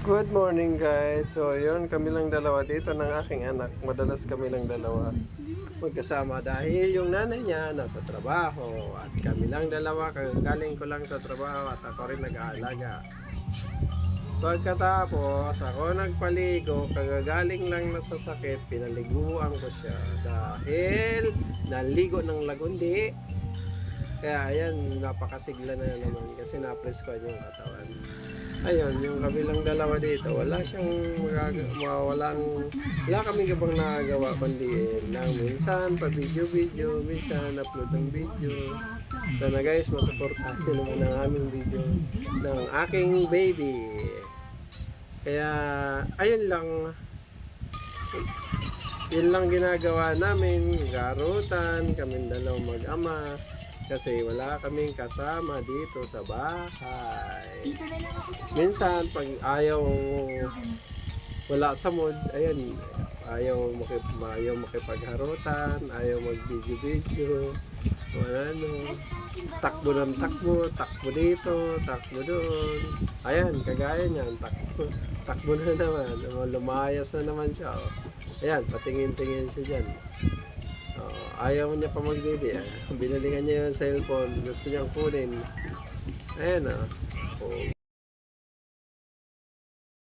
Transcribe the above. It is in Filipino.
Good morning guys. So yun, kami lang dalawa dito ng aking anak. Madalas kami lang dalawa magkasama dahil yung nanay niya nasa trabaho at kami lang dalawa. Galing ko lang sa trabaho at ako rin nag-aalaga. Pagkatapos ako nagpaligo, kagagaling lang na sa sakit, pinaliguan ko siya dahil naligo ng lagundi. Kaya ayan, napakasigla na naman kasi na-press ko yung katawan. Ayun, yung kabilang dalawa dito, wala kami gabang nagagawa kundi lang minsan pa video, minsan upload ng video. Sana guys, masuportahan nyo naman ang aming video ng aking baby. Kaya, ayun lang. Yun lang ginagawa namin, garutan, kaming dalawang mag-ama. Kasi wala kaming kasama dito sa bahay. Minsan, pag wala sa mood, ayun, ayaw makipagharutan, ayaw mag-video, wala takbo dito, takbo doon. Ayan, kagaya niyan, takbo na naman, lumayas na naman siya. Ayan, patingin-tingin siya dyan. Ayaw niya pa mag-didi. Binalingan niya yung cellphone. Gusto niyang kunin. Ayan